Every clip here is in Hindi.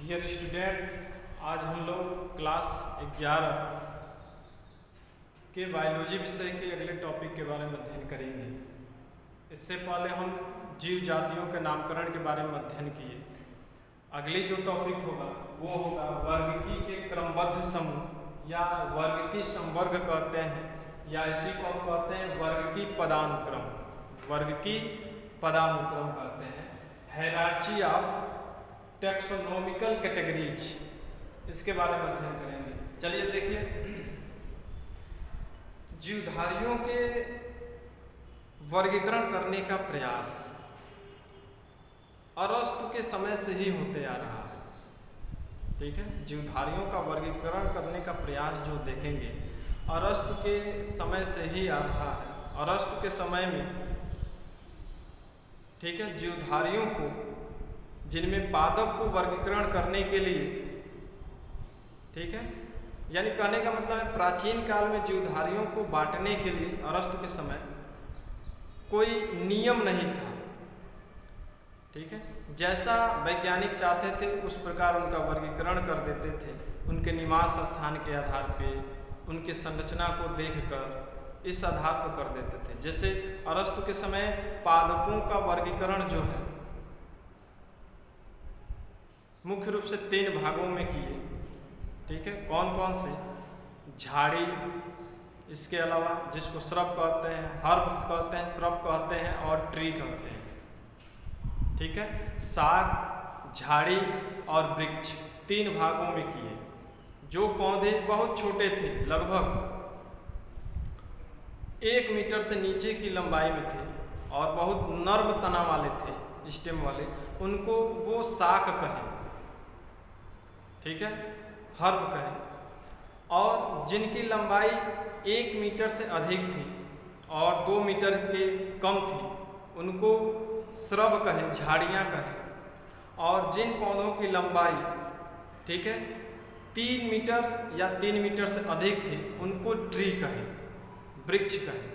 डियर स्टूडेंट्स, आज हम लोग क्लास 11 के बायोलॉजी विषय के अगले टॉपिक के बारे में अध्ययन करेंगे। इससे पहले हम जीव जातियों के नामकरण के बारे में अध्ययन किए। अगली जो टॉपिक होगा वो होगा वर्गीकी के क्रमबद्ध समूह या वर्गीकी संवर्ग कहते हैं, या इसी को हम कहते हैं वर्गीकी पदानुक्रम। वर्गीकी पदानुक्रम कहते हैं, हायरार्ची ऑफ टैक्सोनॉमिकल कैटेगरीज, इसके बारे में अध्ययन करेंगे। चलिए देखिए, जीवधारियों के वर्गीकरण करने का प्रयास अरस्तु के समय से ही होते आ रहा है। ठीक है, जीवधारियों का वर्गीकरण करने का प्रयास जो देखेंगे अरस्तु के समय से ही आ रहा है। अरस्तु के समय में, ठीक है, जीवधारियों को, जिनमें पादप को वर्गीकरण करने के लिए, ठीक है, यानी कहने का मतलब है प्राचीन काल में जीवधारियों को बांटने के लिए अरस्तु के समय कोई नियम नहीं था। ठीक है, जैसा वैज्ञानिक चाहते थे उस प्रकार उनका वर्गीकरण कर देते थे, उनके निवास स्थान के आधार पे, उनकी संरचना को देखकर इस आधार पर कर देते थे। जैसे अरस्तु के समय पादपों का वर्गीकरण जो है मुख्य रूप से 3 भागों में किए। ठीक है, कौन कौन से? झाड़ी, इसके अलावा जिसको श्रब कहते हैं, हर्ब कहते हैं, श्रब कहते हैं और ट्री कहते हैं। ठीक है, साग, झाड़ी और वृक्ष 3 भागों में किए। जो पौधे बहुत छोटे थे, लगभग 1 मीटर से नीचे की लंबाई में थे और बहुत नर्म तना वाले थे, स्टेम वाले, उनको वो शाक कहें। ठीक है, हर्ब कहें। और जिनकी लंबाई 1 मीटर से अधिक थी और 2 मीटर के कम थी, उनको श्रब कहें, झाड़ियाँ कहें। और जिन पौधों की लंबाई, ठीक है, 3 मीटर या 3 मीटर से अधिक थी, उनको ट्री कहें, वृक्ष कहें।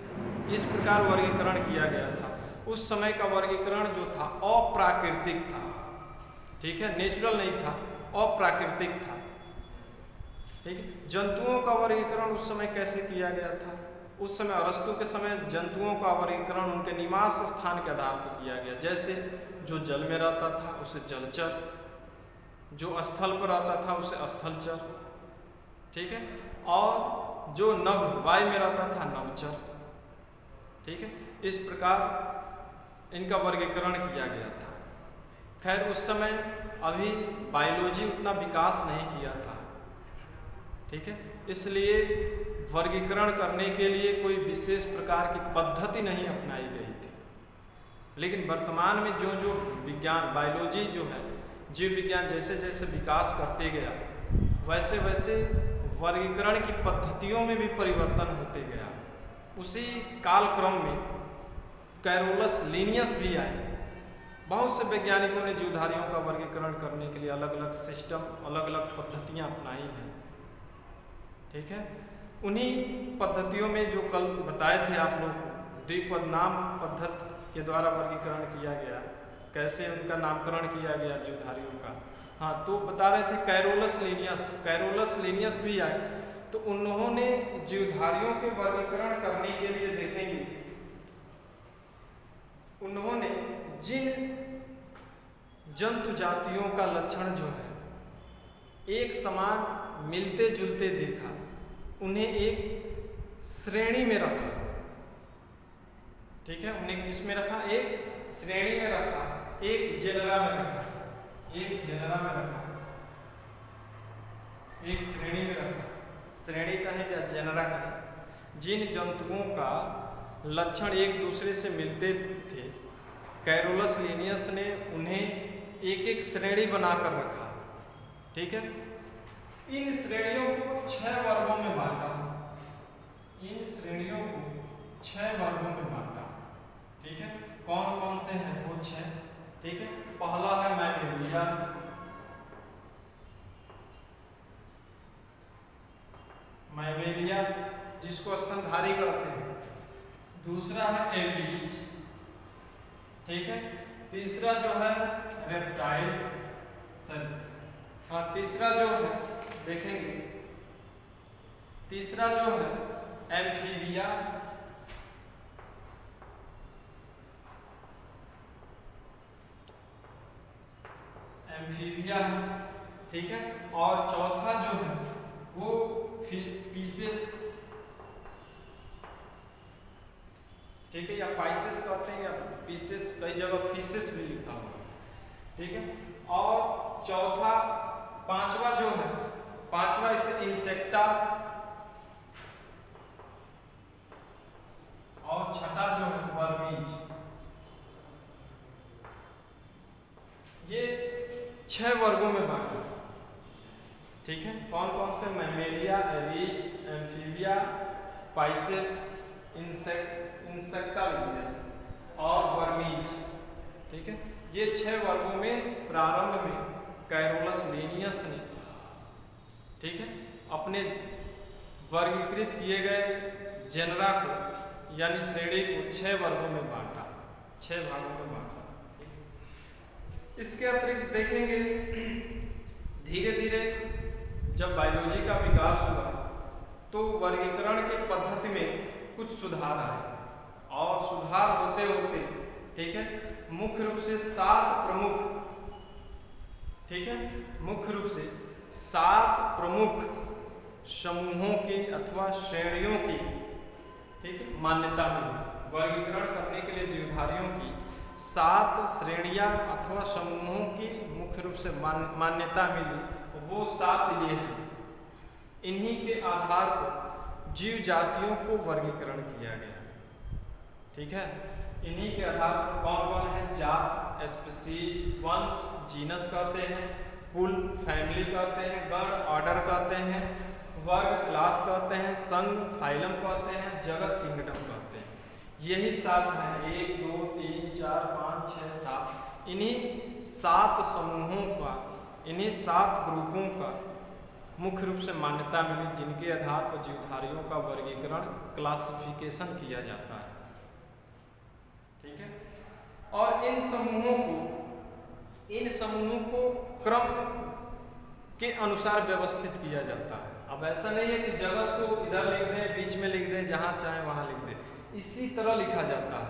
इस प्रकार वर्गीकरण किया गया था। उस समय का वर्गीकरण जो था अप्राकृतिक था। ठीक है, नेचुरल नहीं था, अप्राकृतिक था। ठीक है, जंतुओं का वर्गीकरण उस समय कैसे किया गया था? उस समय अरस्तु के समय जंतुओं का वर्गीकरण उनके निवास स्थान के आधार पर किया गया। जैसे जो जल में रहता था उसे जलचर, जो स्थल पर रहता था उसे स्थलचर। ठीक है, और जो नभ, वायु में रहता था, नभचर। ठीक है, इस प्रकार इनका वर्गीकरण किया गया था। खैर, उस समय अभी बायोलॉजी उतना विकास नहीं किया था। ठीक है, इसलिए वर्गीकरण करने के लिए कोई विशेष प्रकार की पद्धति नहीं अपनाई गई थी। लेकिन वर्तमान में जो जो विज्ञान, बायोलॉजी जो है, जीव विज्ञान जैसे जैसे विकास करते गया, वैसे वैसे वर्गीकरण की पद्धतियों में भी परिवर्तन होते गया। उसी कालक्रम में कैरोलस लीनियस भी आए। बहुत से वैज्ञानिकों ने जीवधारियों का वर्गीकरण करने के लिए अलग अलग सिस्टम, अलग अलग पद्धतियाँ अपनाई हैं। ठीक है, उन्हीं पद्धतियों में जो कल बताए थे आप लोग को, द्विपद नाम पद्धति के द्वारा वर्गीकरण किया गया, कैसे उनका नामकरण किया गया जीवधारियों का। हाँ, तो बता रहे थे कैरोलस लीनियस, कैरोलस लीनियस भी आए। तो उन्होंने जीवधारियों के वर्गीकरण करने के लिए, देखेंगे, उन्होंने जिन जंतु जातियों का लक्षण जो है एक समान मिलते जुलते देखा, उन्हें एक श्रेणी में रखा। ठीक है, उन्हें किस में रखा? एक श्रेणी में रखा, एक जेनरा में रखा, एक जेनरा में रखा, एक श्रेणी में रखा। श्रेणी कहें या जेनरा कहें, जिन जंतुओं का लक्षण एक दूसरे से मिलते थे, कैरोलस लीनियस ने उन्हें एक एक श्रेणी बनाकर रखा। ठीक है, इन श्रेणियों को 6 वर्गों में बांटा। इन श्रेणियों को 6 वर्गों में बांटा। ठीक है, कौन कौन से हैं वो 6? ठीक है, पहला है मैमेलिया, मैमेलिया जिसको स्तनधारी कहते हैं। दूसरा है एविज। ठीक है, तीसरा जो है रेप्टाइल्स, सॉरी हाँ, तीसरा जो है देखेंगे, तीसरा जो है एम्फीबिया। एम्फीबिया, ठीक है। और चौथा जो है वो पीसेस, ठीक है, या पाइसेस कहते हैं या पीसेस, कई जगह फीसेस भी लिखा हुआ, ठीक है। और चौथा, पांचवा जो है, पांचवा इसे इंसेक्टा, और छठा जो है वर्मीज। ये 6 वर्गों में बांटा, ठीक है। कौन कौन से? Mammalia, aves, amphibia, Pisces, insecta और वर्मीज, ठीक है। ये 6 वर्गों में प्रारंभ में कैरोलस लिनियस ने, ठीक है, अपने वर्गीकृत किए गए जेनरा को यानी श्रेणी को 6 वर्गों में बांटा, 6 भागों में बांटा। इसके अतिरिक्त देखेंगे धीरे धीरे जब बायोलॉजी का विकास हुआ तो वर्गीकरण की पद्धति में कुछ सुधार आए, और सुधार होते होते, ठीक है, मुख्य रूप से 7 प्रमुख, ठीक है, मुख्य रूप से 7 प्रमुख समूहों की अथवा श्रेणियों की, ठीक है, मान्यता मिली। वर्गीकरण करने के लिए जीवधारियों की 7 श्रेणियां अथवा समूहों की मुख्य रूप से मान्यता मिली। वो 7 ये हैं। इन्हीं के आधार पर जीव जातियों को वर्गीकरण किया गया, ठीक है। इन्हीं के आधार पर कौन कौन है? जात, स्पीशीज, वंश, जीनस कहते हैं, कुल, फैमिली कहते हैं, गण, ऑर्डर कहते हैं, वर्ग, क्लास कहते हैं, संघ, फाइलम कहते हैं, जगत, किंगडम कहते हैं। यही 7 हैं, 1 2 3 4 5 6 7। इन्हीं 7 समूहों का, इन्हीं 7 ग्रुपों का मुख्य रूप से मान्यता मिली, जिनके आधार पर जीवधारियों का वर्गीकरण, क्लासिफिकेशन किया जाता है, ठीक है। और इन समूहों को क्रम के अनुसार व्यवस्थित किया जाता है। अब ऐसा नहीं है कि जगत को इधर लिख दें, बीच में लिख दें, जहां चाहे वहां लिख दें, इसी तरह लिखा जाता है।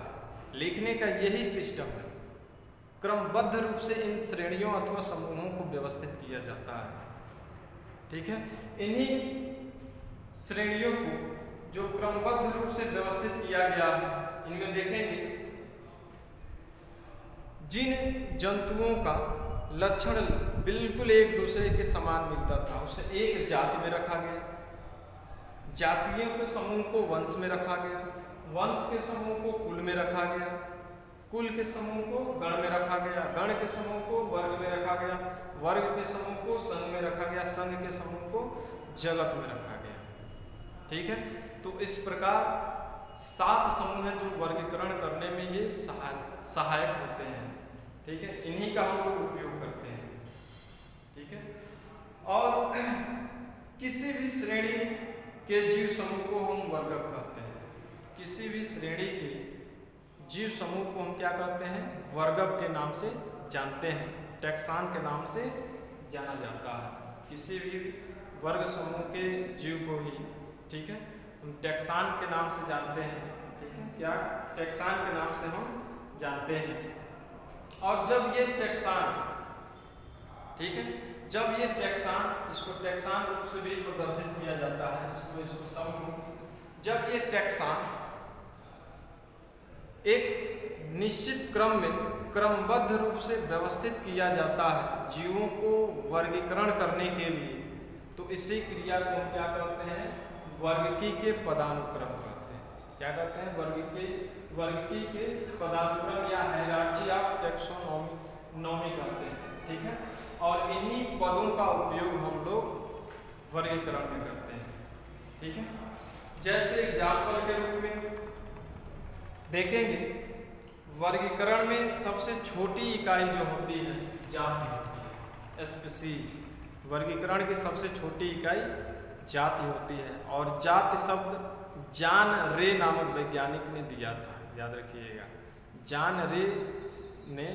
लिखने का यही सिस्टम है। क्रमबद्ध रूप से इन श्रेणियों अथवा समूहों को व्यवस्थित किया जाता है, ठीक है। इन्हीं श्रेणियों को जो क्रमबद्ध रूप से व्यवस्थित किया गया है, इनमें देखेंगे जिन जंतुओं का लक्षण बिल्कुल एक दूसरे के समान मिलता था उसे एक जाति में रखा गया, जातियों के समूह को वंश में रखा गया, वंश के समूह को कुल में रखा गया, कुल के समूह को गण में रखा गया, गण के समूह को वर्ग में रखा गया, वर्ग के समूह को संघ में रखा गया, संघ के समूह को जगत में रखा गया, ठीक है। तो इस प्रकार 7 समूह हैं जो वर्गीकरण करने में ये सहायक होते हैं, ठीक है। इन्हीं का हम लोग उपयोग करते हैं, ठीक है। और किसी भी श्रेणी के जीव समूह को हम वर्गक कहते हैं। किसी भी श्रेणी के जीव समूह को हम क्या कहते हैं? वर्गक के नाम से जानते हैं, टैक्सान के नाम से जाना जाता है। किसी भी वर्ग समूह के जीव को ही, ठीक है, हम टैक्सान के नाम से जानते हैं, ठीक है। क्या? टैक्सान के नाम से हम जानते हैं। और जब ये टैक्सान, ठीक है, जब ये टैक्सान, इसको टैक्सान रूप से भी प्रदर्शित किया जाता है, इसको समूह, जब ये टैक्सान एक निश्चित क्रम में क्रमबद्ध रूप से व्यवस्थित किया जाता है जीवों को वर्गीकरण करने के लिए, तो इसी क्रिया को हम क्या कहते हैं? वर्गीकी के पदानुक्रम कहते हैं। क्या कहते हैं? वर्गीकी के पदानुक्रम या हायरार्ची ऑफ टैक्सोनॉमी कहते हैं, ठीक है। और इन्हीं पदों का उपयोग हम लोग वर्गीकरण में करते हैं, ठीक है। जैसे एग्जाम्पल के रूप में देखेंगे, वर्गीकरण में सबसे छोटी इकाई जो होती है जाति होती है, स्पीशीज। वर्गीकरण की सबसे छोटी इकाई जाति होती है, और जाति शब्द जॉन रे नामक वैज्ञानिक ने दिया था, याद रखिएगा। जॉन रे ने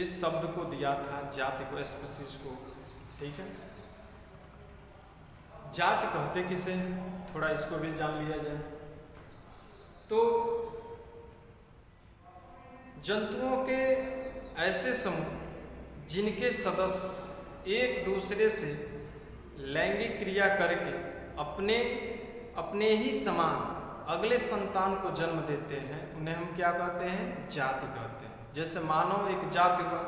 इस शब्द को दिया था जाति को, स्पीशीज को, ठीक है। जाति कहते किसे हैं, थोड़ा इसको भी जान लिया जाए। तो जंतुओं के ऐसे समूह जिनके सदस्य एक दूसरे से लैंगिक क्रिया करके अपने ही समान अगले संतान को जन्म देते हैं, उन्हें हम क्या कहते हैं, जाति कहते हैं। जैसे मानव एक जाति हुआ,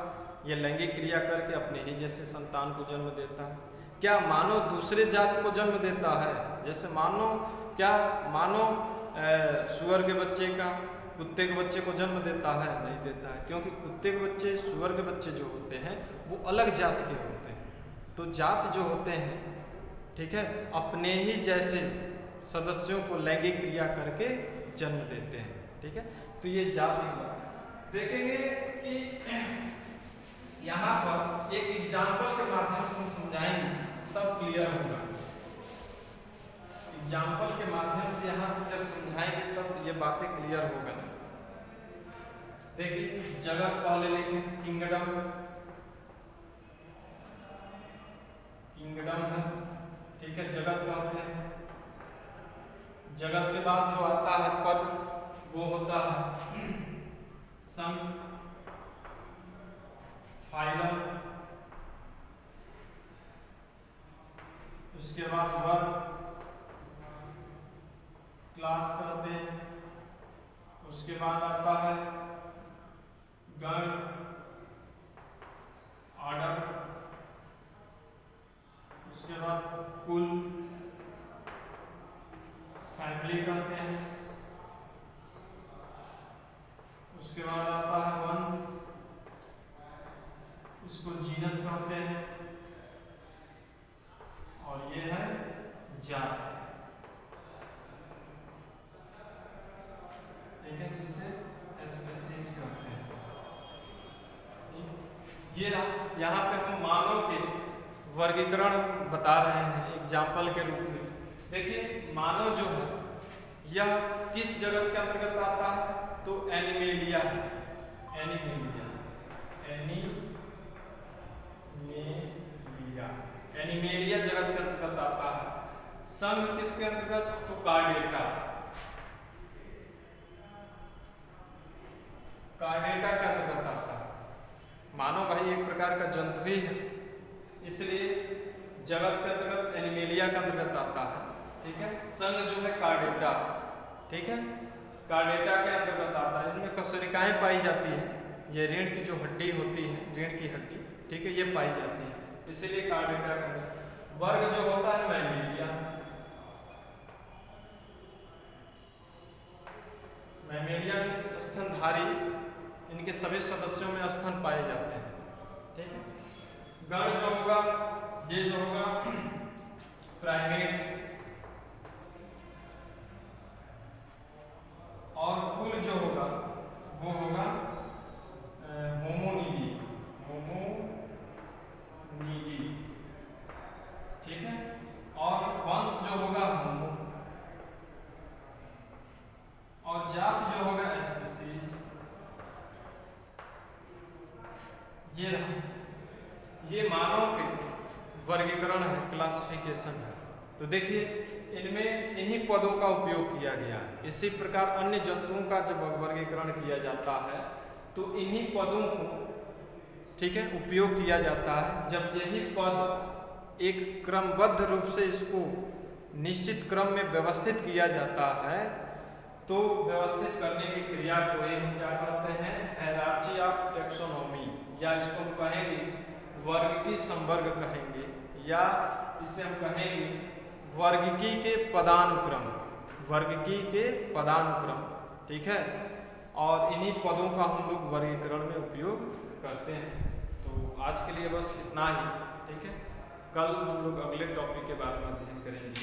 यह लैंगिक क्रिया करके अपने ही जैसे संतान को जन्म देता है। क्या मानव दूसरे जाति को जन्म देता है? जैसे मानव सुअर के बच्चे का कुत्ते के बच्चे को जन्म देता है? नहीं देता है, क्योंकि कुत्ते के बच्चे सुअर के बच्चे जो होते हैं वो अलग जाति के होते हैं। तो जाति जो होते हैं, ठीक है, अपने ही जैसे सदस्यों को लैंगिक क्रिया करके जन्म देते हैं। ठीक है, तो ये जाति हुआ। देखेंगे कि यहाँ पर एक एग्जाम्पल के माध्यम से हम समझाएंगे तब क्लियर होगा। एग्जाम्पल के माध्यम से यहाँ जब समझाएंगे तब ये बातें क्लियर होगा। देखिए जगत पहले लिखे, किंगडम है, ठीक है, जगत कहते हैं। जगत के बाद जो आता है पद, वो होता है संघ, फाइलम, उसके बाद वर्ग, क्लास कहते हैं। उसके बाद आता है गण, ऑर्डर, उसके बाद कुल, फैमिली कहते हैं। उसके बाद आता है वंश, इसको जीनस कहते हैं। और ये है जाति, ठीक है, जिसे स्पीशीज कहते हैं। ये यहाँ पे हम मानव के वर्गीकरण बता रहे हैं एग्जाम्पल के रूप में। देखिए मानव जो है यह किस जगत के अंतर्गत आता है? तो एनिमेलिया जगत के अंतर्गत आता है। संघ किसके अंतर्गत? तो कार्डेटा के अंतर्गत आता है। मानव भाई एक प्रकार का जंतु ही है, इसलिए जगत के अंतर्गत एनिमेलिया के अंतर्गत आता है। ठीक है, संघ जो है कार्डेटा, ठीक है, कार्डेटा के अंतर्गत आता है। इसमें कशेरुकियां पाई जाती है, ये रीढ़ की जो हड्डी होती है, रीढ़ की हड्डी, ठीक है, ये पाई जाती है, इसीलिए कार्डेटा के अंतर्गत। वर्ग जो होता है मैमेलिया में स्तनधारी, इनके सभी सदस्यों में स्तन पाए जाते हैं। ठीक है, गण जो होगा, ये जो होगा प्राइमेट्स, और कुल जो होगा वो होगा होमोनिडी, ठीक है, और वंश जो होगा होमो, और जाति जो होगा स्पीशीज। ये मानव के वर्गीकरण है, क्लासिफिकेशन है। तो देखिए इनमें इन्हीं पदों का उपयोग किया गया है। इसी प्रकार अन्य जंतुओं का जब वर्गीकरण किया जाता है तो इन्हीं पदों को, ठीक है, उपयोग किया जाता है। जब यही पद एक क्रमबद्ध रूप से इसको निश्चित क्रम में व्यवस्थित किया जाता है, तो व्यवस्थित करने की क्रिया को हम क्या कहते हैं? हायरार्ची ऑफ टैक्सोनॉमी, या इसको हम कहेंगे वर्गीकी संवर्ग कहेंगे, या इसे हम कहेंगे वर्गीकी के पदानुक्रम, ठीक है। और इन्हीं पदों का हम लोग वर्गीकरण में उपयोग करते हैं। तो आज के लिए बस इतना ही, ठीक है। कल हम लोग अगले टॉपिक के बारे में अध्ययन करेंगे।